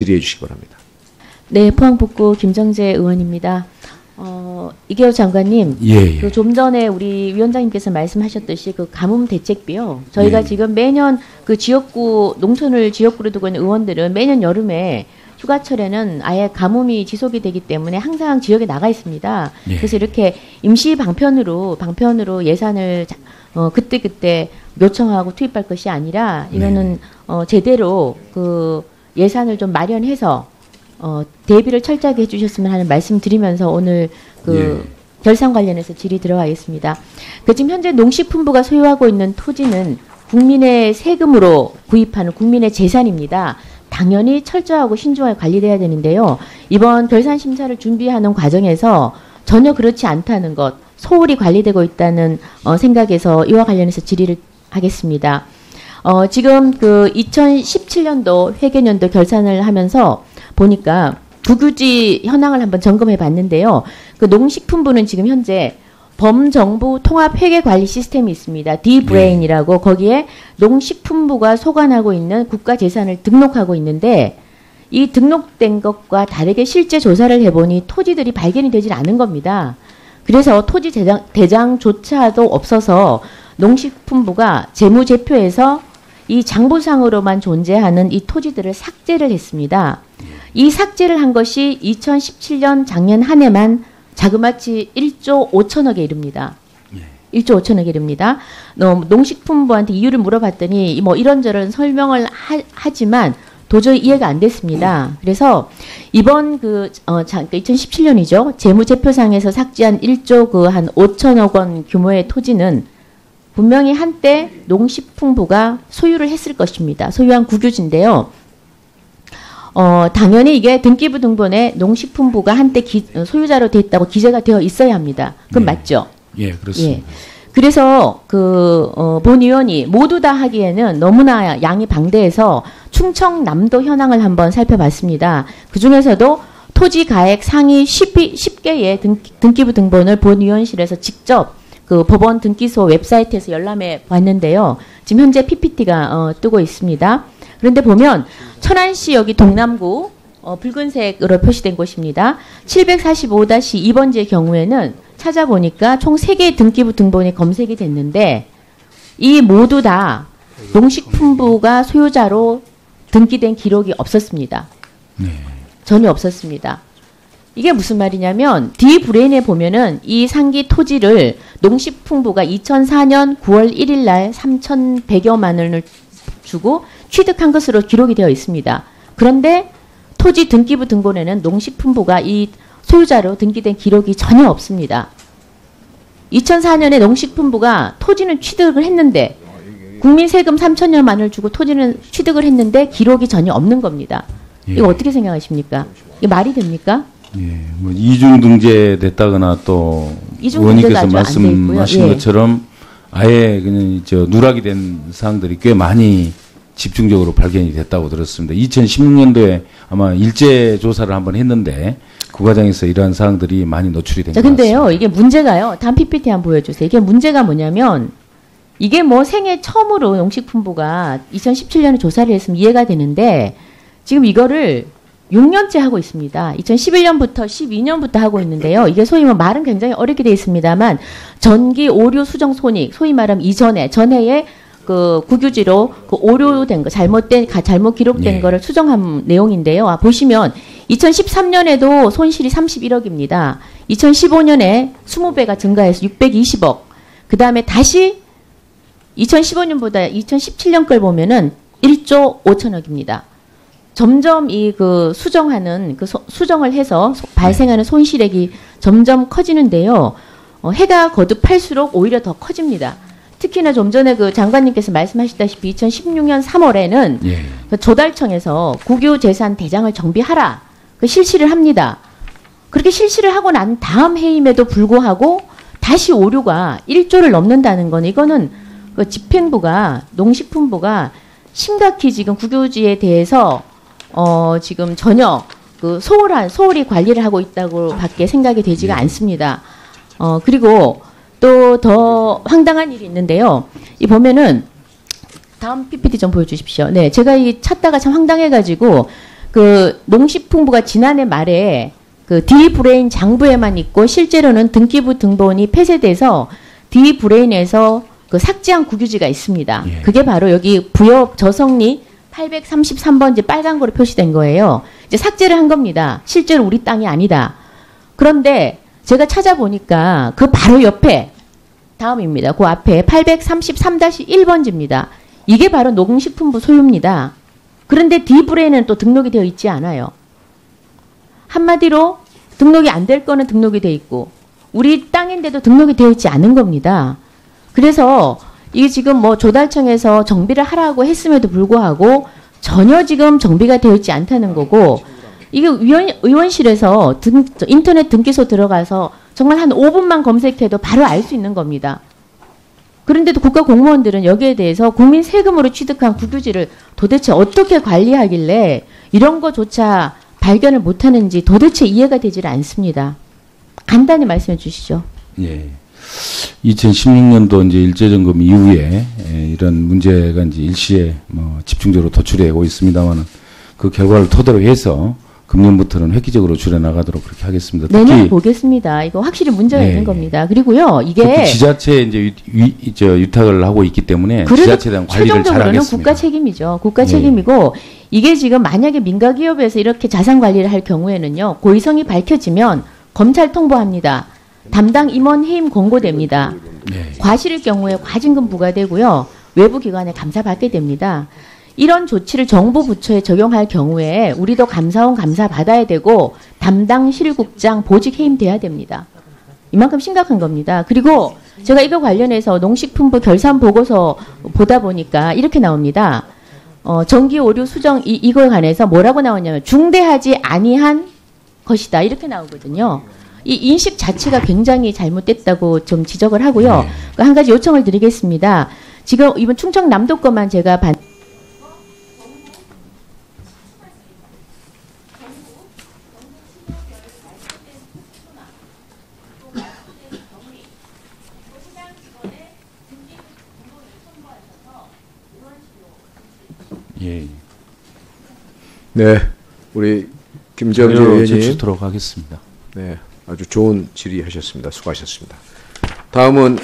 질의해 주시기 바랍니다. 네, 포항북구 김정재 의원입니다. 이계호 장관님, 예. 그 좀 전에 우리 위원장님께서 말씀하셨듯이 그 가뭄 대책비요. 저희가 예. 지금 매년 그 지역구 농촌을 지역구로 두고 있는 의원들은 매년 여름에 휴가철에는 아예 가뭄이 지속이 되기 때문에 항상 지역에 나가 있습니다. 예. 그래서 이렇게 임시 방편으로 예산을 그때 요청하고 투입할 것이 아니라 이거는 제대로 그 예산을 좀 마련해서 대비를 철저하게 해주셨으면 하는 말씀드리면서 오늘 그 결산 관련해서 질의 들어가겠습니다. 지금 현재 농식품부가 소유하고 있는 토지는 국민의 세금으로 구입하는 국민의 재산입니다. 당연히 철저하고 신중하게 관리돼야 되는데요. 이번 결산 심사를 준비하는 과정에서 전혀 그렇지 않다는 것, 소홀히 관리되고 있다는 생각에서 이와 관련해서 질의를 하겠습니다. 지금 그 2017년도 회계년도 결산을 하면서 보니까 국유지 현황을 한번 점검해 봤는데요. 그 농식품부는 지금 현재 범정부 통합회계관리 시스템이 있습니다. Dbrain이라고 거기에 농식품부가 소관하고 있는 국가재산을 등록하고 있는데 이 등록된 것과 다르게 실제 조사를 해보니 토지들이 발견이 되질 않은 겁니다. 그래서 토지 대장조차도 없어서 농식품부가 재무제표에서 이 장부상으로만 존재하는 이 토지들을 삭제를 했습니다. 이 삭제를 한 것이 2017년 작년 한 해만 자그마치 1조 5천억에 이릅니다. 1조 5천억에 이릅니다. 농식품부한테 이유를 물어봤더니 뭐 이런저런 설명을 하지만 도저히 이해가 안 됐습니다. 그래서 이번 2017년이죠. 재무제표상에서 삭제한 1조 한 5천억 원 규모의 토지는 분명히 한때 농식품부가 소유를 했을 것입니다. 소유한 국유지인데요. 당연히 이게 등기부 등본에 농식품부가 한때 소유자로 돼 있다고 기재가 되어 있어야 합니다. 그건 맞죠? 예, 그렇습니다. 예. 그래서 본 의원이 모두 다 하기에는 너무나 양이 방대해서 충청남도 현황을 한번 살펴봤습니다. 그 중에서도 토지 가액 상위 10개의 등기부 등본을 본 의원실에서 직접 그 법원 등기소 웹사이트에서 열람해 봤는데요. 지금 현재 PPT가 뜨고 있습니다. 그런데 보면 천안시 여기 동남구 붉은색으로 표시된 곳입니다. 745-2번지의 경우에는 찾아보니까 총 3개의 등기부 등본이 검색이 됐는데 이 모두 다 농식품부가 소유자로 등기된 기록이 없었습니다. 전혀 없었습니다. 이게 무슨 말이냐면 D브레인에 보면은 이 상기 토지를 농식품부가 2004년 9월 1일 날 3,100여만 원을 주고 취득한 것으로 기록이 되어 있습니다. 그런데 토지 등기부 등본에는 농식품부가 이 소유자로 등기된 기록이 전혀 없습니다. 2004년에 농식품부가 토지는 취득을 했는데 국민 세금 3천여만 원을 주고 토지는 취득을 했는데 기록이 전혀 없는 겁니다. 이거 어떻게 생각하십니까? 이게 말이 됩니까? 예, 뭐 이중 등재됐다거나 또 의원님께서 말씀하신 것처럼 아예 그냥 누락이 된 사항들이 꽤 많이 집중적으로 발견이 됐다고 들었습니다. 2016년도에 아마 일제 조사를 한번 했는데 그 과정에서 이러한 사항들이 많이 노출이 된 것 같습니다. 근데요, 이게 문제가요. 다음 PPT 한번 보여주세요. 이게 문제가 뭐냐면 이게 뭐 생애 처음으로 농식품부가 2017년에 조사를 했으면 이해가 되는데 지금 이거를 6년째 하고 있습니다. 2011년부터 12년부터 하고 있는데요. 이게 소위 말은 굉장히 어렵게 되어 있습니다만 전기 오류 수정 손익, 소위 말하면 전해에 그 국유지로 그 오류된 거, 잘못 기록된 거를 수정한 내용인데요. 보시면 2013년에도 손실이 31억입니다. 2015년에 20배가 증가해서 620억. 그 다음에 다시 2015년보다 2017년 걸 보면은 1조 5천억입니다. 점점 수정을 해서 발생하는 손실액이 점점 커지는데요. 해가 거듭할수록 오히려 더 커집니다. 특히나 좀 전에 그 장관님께서 말씀하셨다시피 2016년 3월에는 그 조달청에서 국유재산 대장을 정비하라. 실시를 합니다. 그렇게 실시를 하고 난 다음 해임에도 불구하고 다시 오류가 1조를 넘는다는 건 이거는 그 집행부가 농식품부가 심각히 지금 국유지에 대해서 지금 전혀 그 소홀히 관리를 하고 있다고 밖에 생각이 되지가 않습니다. 그리고 또 더 황당한 일이 있는데요. 이 보면은 다음 PPT 좀 보여주십시오. 네, 제가 이 찾다가 참 황당해가지고 그 농식품부가 지난해 말에 그 D브레인 장부에만 있고 실제로는 등기부 등본이 폐쇄돼서 D브레인에서 그 삭제한 국유지가 있습니다. 예. 그게 바로 여기 부여 저성리 833번지 빨간 거로 표시된 거예요. 이제 삭제를 한 겁니다. 실제로 우리 땅이 아니다. 그런데 제가 찾아보니까 그 바로 옆에 다음입니다. 그 앞에 833-1번지입니다. 이게 바로 농식품부 소유입니다. 그런데 D브레인은 또 등록이 되어 있지 않아요. 한마디로 등록이 안 될 거는 등록이 되어 있고 우리 땅인데도 등록이 되어 있지 않은 겁니다. 그래서 이게 지금 뭐 조달청에서 정비를 하라고 했음에도 불구하고 전혀 지금 정비가 되어 있지 않다는 거고 이게 의원실에서 인터넷 등기소 들어가서 정말 한 5분만 검색해도 바로 알 수 있는 겁니다. 그런데도 국가 공무원들은 여기에 대해서 국민 세금으로 취득한 국유지를 도대체 어떻게 관리하길래 이런 거조차 발견을 못하는지 도대체 이해가 되질 않습니다. 간단히 말씀해 주시죠. 예. 2016년도 이제 일제점검 이후에 이런 문제가 이제 일시에 뭐 집중적으로 도출되고 있습니다만은 그 결과를 토대로 해서 금년부터는 획기적으로 줄여나가도록 그렇게 하겠습니다. 내년 보겠습니다. 이거 확실히 문제가 있는 겁니다. 그리고요, 이게 지자체에 이제 위탁을 하고 있기 때문에 지자체에 대한 관리를 잘하겠습니다. 국가 책임이죠. 국가 책임이고 이게 지금 만약에 민가기업에서 이렇게 자산 관리를 할 경우에는요, 고의성이 밝혀지면 검찰 통보합니다. 담당 임원 해임 권고됩니다. 과실일 경우에 과징금 부과되고요, 외부 기관에 감사받게 됩니다. 이런 조치를 정부 부처에 적용할 경우에 우리도 감사원 감사 받아야 되고 담당 실국장 보직 해임돼야 됩니다. 이만큼 심각한 겁니다. 그리고 제가 이거 관련해서 농식품부 결산 보고서 보다 보니까 이렇게 나옵니다. 정기 오류 수정 이거에 관해서 뭐라고 나오냐면 중대하지 아니한 것이다 이렇게 나오거든요. 이 인식 자체가 굉장히 잘못됐다고 좀 지적을 하고요. 한 가지 요청을 드리겠습니다. 지금 이번 충청남도 것만 제가 예. 네, 우리 김정재 의원님 제출토록 하겠습니다. 네, 아주 좋은 질의하셨습니다. 수고하셨습니다. 다음은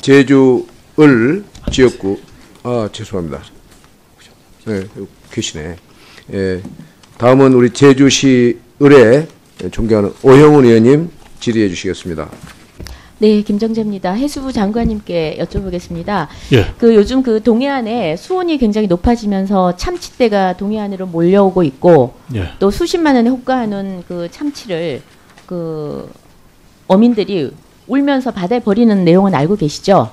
제주을 지역구 죄송합니다. 네, 계시네. 예, 다음은 우리 제주시 을의 존경하는 오형훈 의원님 질의해 주시겠습니다. 네, 김정재입니다. 해수부 장관님께 여쭤보겠습니다. 예. 그 요즘 그 동해안에 수온이 굉장히 높아지면서 참치떼가 동해안으로 몰려오고 있고, 예. 또 수십만 원에 호가하는 그 참치를 그 어민들이 울면서 바다에 버리는 내용은 알고 계시죠?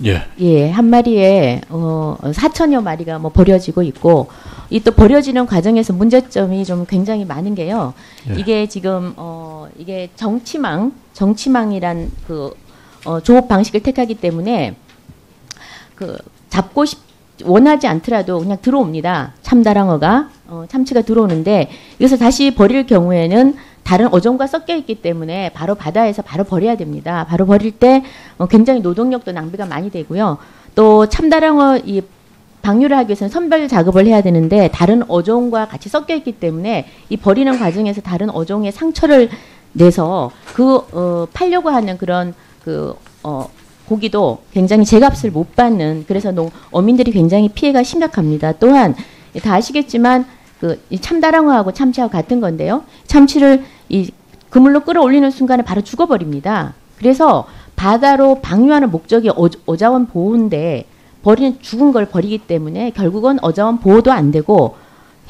예. 예, 한 마리에 4천여 마리가 뭐 버려지고 있고, 이 또 버려지는 과정에서 문제점이 좀 굉장히 많은 게요. 예. 이게 지금 이게 정치망이란 그 조업 방식을 택하기 때문에 그 원하지 않더라도 그냥 들어옵니다. 참다랑어가 참치가 들어오는데 여기서 다시 버릴 경우에는 다른 어종과 섞여 있기 때문에 바로 바다에서 바로 버려야 됩니다. 바로 버릴 때 굉장히 노동력도 낭비가 많이 되고요. 또 참다랑어 이 방류를 하기 위해서는 선별 작업을 해야 되는데 다른 어종과 같이 섞여 있기 때문에 이 버리는 과정에서 다른 어종의 상처를 내서 팔려고 하는 그런 고기도 굉장히 제값을 못 받는, 그래서 어민들이 굉장히 피해가 심각합니다. 또한 다 아시겠지만 이 참다랑어하고 참치하고 같은 건데요. 참치를 이 그물로 끌어올리는 순간에 바로 죽어버립니다. 그래서 바다로 방류하는 목적이 어자원 보호인데 죽은 걸 버리기 때문에 결국은 어자원 보호도 안 되고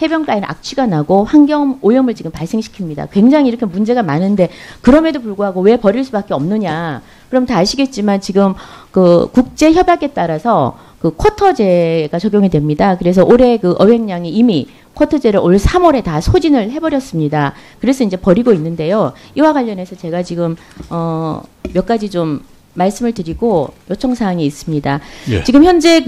해변가에는 악취가 나고 환경 오염을 지금 발생시킵니다. 굉장히 이렇게 문제가 많은데 그럼에도 불구하고 왜 버릴 수밖에 없느냐. 그럼 다 아시겠지만 지금 그 국제 협약에 따라서 그 쿼터제가 적용이 됩니다. 그래서 올해 그 어획량이 이미 쿼터제를 올 3월에 다 소진을 해버렸습니다. 그래서 이제 버리고 있는데요. 이와 관련해서 제가 지금 몇 가지 좀 말씀을 드리고 요청 사항이 있습니다. 예. 지금 현재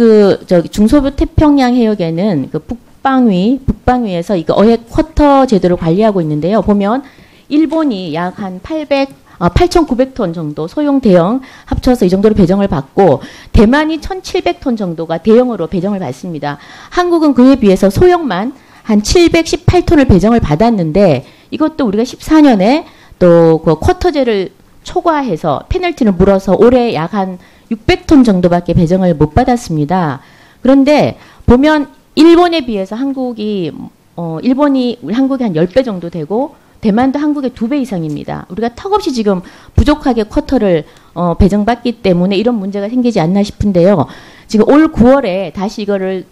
중소부 태평양 해역에는 그 북방위에서 이거 어획 쿼터 제도를 관리하고 있는데요. 보면 일본이 약 한 8,900톤 정도 소형 대형 합쳐서 이 정도로 배정을 받고 대만이 1,700톤 정도가 대형으로 배정을 받습니다. 한국은 그에 비해서 소형만 한 718톤을 배정을 받았는데 이것도 우리가 14년에 또 그 쿼터제를 초과해서 페널티를 물어서 올해 약 한 600톤 정도밖에 배정을 못 받았습니다. 그런데 보면 일본에 비해서 한국이 일본이 한국의 한 10배 정도 되고 대만도 한국의 2배 이상입니다. 우리가 턱없이 지금 부족하게 쿼터를 배정받기 때문에 이런 문제가 생기지 않나 싶은데요. 지금 올 9월에 다시 이거를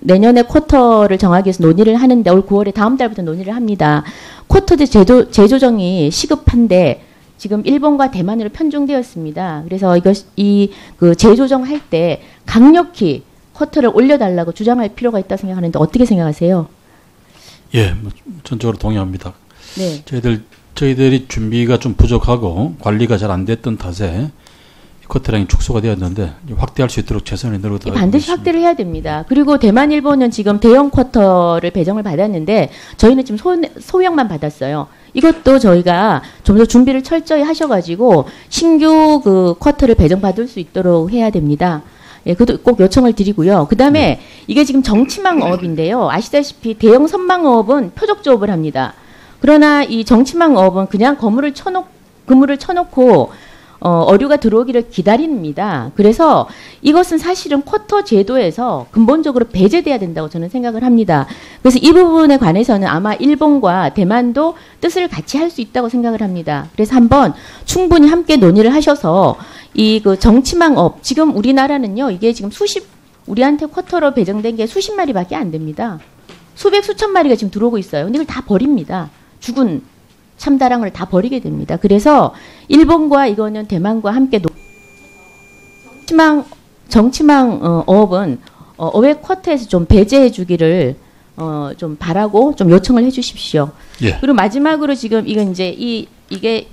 내년에 쿼터를 정하기 위해서 논의를 하는데 올 9월에 다음 달부터 논의를 합니다. 쿼터제 재조정이 시급한데 지금 일본과 대만으로 편중되었습니다. 그래서 그 재조정할 때 강력히 쿼터를 올려달라고 주장할 필요가 있다고 생각하는데 어떻게 생각하세요? 예, 뭐 전적으로 동의합니다. 네. 저희들이 준비가 좀 부족하고 관리가 잘 안 됐던 탓에 쿼터량이 축소가 되었는데 확대할 수 있도록 최선을 다하고 반드시 확대를 해야 됩니다. 그리고 대만, 일본은 지금 대형 쿼터를 배정을 받았는데 저희는 지금 소형만 받았어요. 이것도 저희가 좀 더 준비를 철저히 하셔가지고 신규 그 쿼터를 배정받을 수 있도록 해야 됩니다. 예, 그것도 꼭 요청을 드리고요. 그 다음에 이게 지금 정치망어업인데요. 아시다시피 대형 선망어업은 표적조업을 합니다. 그러나 이 정치망어업은 그냥 그물을 쳐놓고 어류가 들어오기를 기다립니다. 그래서 이것은 사실은 쿼터 제도에서 근본적으로 배제돼야 된다고 저는 생각을 합니다. 그래서 이 부분에 관해서는 아마 일본과 대만도 뜻을 같이 할 수 있다고 생각을 합니다. 그래서 한번 충분히 함께 논의를 하셔서 이 그 정치망업, 지금 우리나라는요, 이게 지금 우리한테 쿼터로 배정된 게 수십 마리밖에 안 됩니다. 수천 마리가 지금 들어오고 있어요. 근데 이걸 다 버립니다. 죽은 참다랑을 다 버리게 됩니다. 그래서 일본과 이거는 대만과 함께 정치망 어업은 어획 쿼터에서 좀 배제해 주기를 좀 바라고 좀 요청을 해 주십시오. 예. 그리고 마지막으로 지금 이건 이제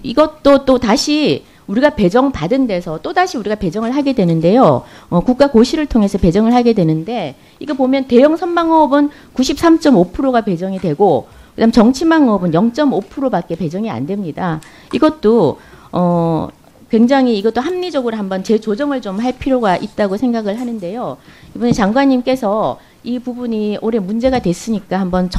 이것도 또 다시 우리가 배정받은 데서 또 다시 우리가 배정을 하게 되는데요. 국가 고시를 통해서 배정을 하게 되는데 이거 보면 대형 선망어업은 93.5%가 배정이 되고 그다음 정치망어업은 0.5%밖에 배정이 안 됩니다. 이것도 굉장히 이것도 합리적으로 한번 재조정을 좀 할 필요가 있다고 생각을 하는데요. 이번에 장관님께서 이 부분이 올해 문제가 됐으니까 한번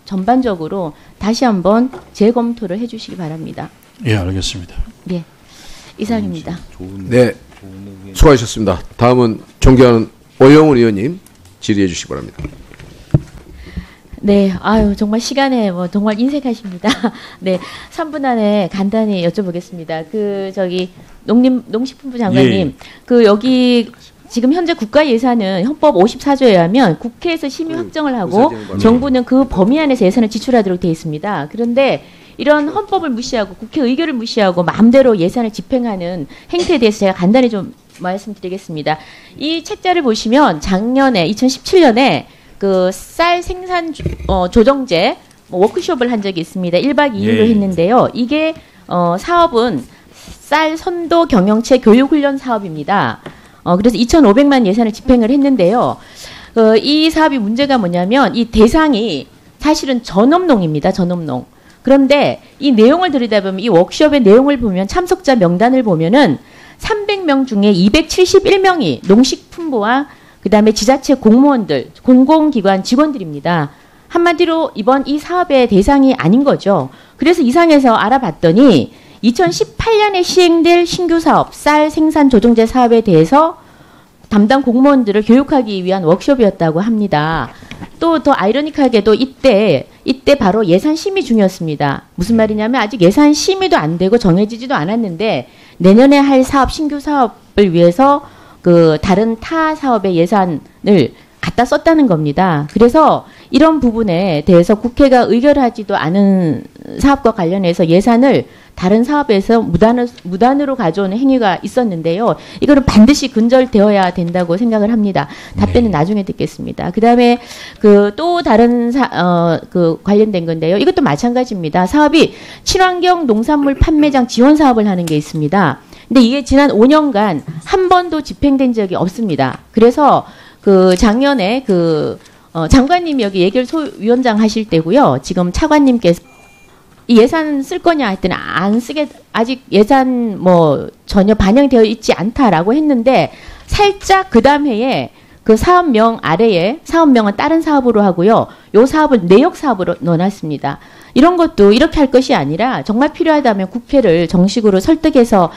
전반적으로 다시 한번 재검토를 해주시기 바랍니다. 예, 알겠습니다. 네, 이상입니다. 네, 수고하셨습니다. 다음은 존경하는 오영훈 의원님 질의해 주시기 바랍니다. 네, 아유, 정말 시간에 정말 인색하십니다. 네, 3분 안에 간단히 여쭤보겠습니다. 농식품부 장관님, 예. 여기 지금 현재 국가 예산은 헌법 54조에 의하면 국회에서 심의 확정을 하고 정부는 그 범위 안에서 예산을 지출하도록 되어 있습니다. 그런데 이런 헌법을 무시하고 국회 의결을 무시하고 마음대로 예산을 집행하는 행태에 대해서 제가 간단히 좀 말씀드리겠습니다. 이 책자를 보시면 작년에 2017년에 그 쌀 생산 조정제 워크숍을 한 적이 있습니다. 1박 2일로 예. 했는데요. 이게 사업은 쌀 선도 경영체 교육훈련 사업입니다. 그래서 2,500만 예산을 집행을 했는데요. 이 사업이 문제가 뭐냐면 이 대상이 사실은 전업농입니다. 전업농. 그런데 이 내용을 들여다보면 이 워크숍의 내용을 보면 참석자 명단을 보면은 300명 중에 271명이 농식품부와 그다음에 지자체 공무원들, 공공기관 직원들입니다. 한마디로 이번 이 사업의 대상이 아닌 거죠. 그래서 이상해서 알아봤더니 2018년에 시행될 신규 사업, 쌀 생산 조정제 사업에 대해서 담당 공무원들을 교육하기 위한 워크숍이었다고 합니다. 또 더 아이러니하게도 이때 바로 예산 심의 중이었습니다. 무슨 말이냐면 아직 예산 심의도 안 되고 정해지지도 않았는데 내년에 할 사업, 신규 사업을 위해서 그 다른 타 사업의 예산을 갖다 썼다는 겁니다. 그래서 이런 부분에 대해서 국회가 의결하지도 않은 사업과 관련해서 예산을 다른 사업에서 무단으로 가져오는 행위가 있었는데요. 이거는 반드시 근절되어야 된다고 생각을 합니다. 답변은 나중에 듣겠습니다. 그다음에 또 다른 관련된 건데요. 이것도 마찬가지입니다. 사업이 친환경 농산물 판매장 지원 사업을 하는 게 있습니다. 근데 이게 지난 5년간 한 번도 집행된 적이 없습니다. 그래서 작년에 장관님이 여기 예결소위원장 하실 때고요. 지금 차관님께서 이 예산 쓸 거냐 했더니 안 쓰게, 아직 예산 전혀 반영되어 있지 않다라고 했는데 살짝 그 다음 해에 그 사업명 아래에 사업명은 다른 사업으로 하고요. 요 사업을 내역 사업으로 넣어놨습니다. 이런 것도 이렇게 할 것이 아니라 정말 필요하다면 국회를 정식으로 설득해서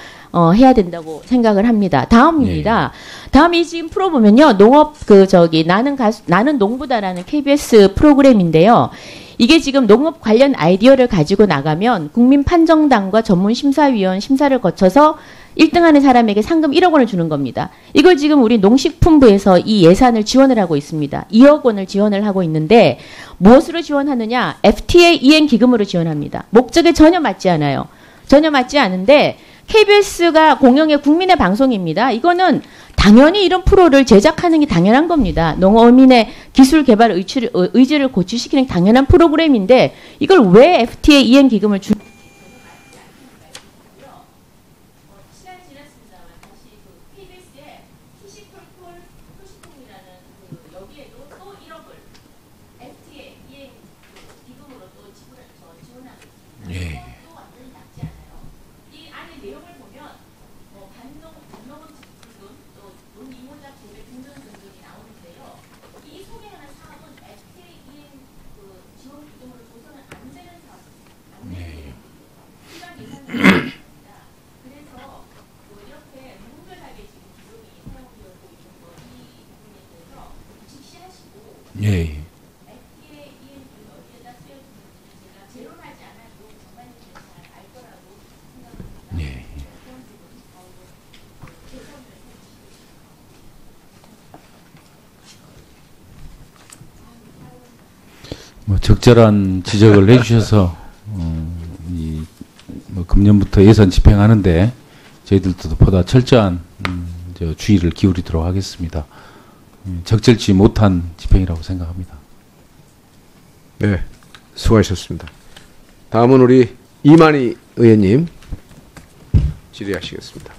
해야 된다고 생각을 합니다. 다음입니다. 다음이 지금 프로 보면요. 농업 나는 농부다라는 KBS 프로그램인데요. 이게 지금 농업 관련 아이디어를 가지고 나가면 국민판정단과 전문심사위원 심사를 거쳐서 1등하는 사람에게 상금 1억 원을 주는 겁니다. 이걸 지금 우리 농식품부에서 이 예산을 지원을 하고 있습니다. 2억 원을 지원을 하고 있는데 무엇으로 지원하느냐? FTA 이행 기금으로 지원합니다. 목적에 전혀 맞지 않아요. 전혀 맞지 않은데 KBS가 공영의 국민의 방송입니다. 이거는 당연히 이런 프로를 제작하는 게 당연한 겁니다. 농어민의 기술 개발 의지를 고취시키는 당연한 프로그램인데 이걸 왜 FTA 이행 기금을 주 예. 뭐 적절한 지적을 해주셔서 금년부터 예산 집행하는데 저희들도 보다 철저한 주의를 기울이도록 하겠습니다. 적절치 못한 집행이라고 생각합니다. 네, 수고하셨습니다. 다음은 우리 이만희 의원님 질의하시겠습니다.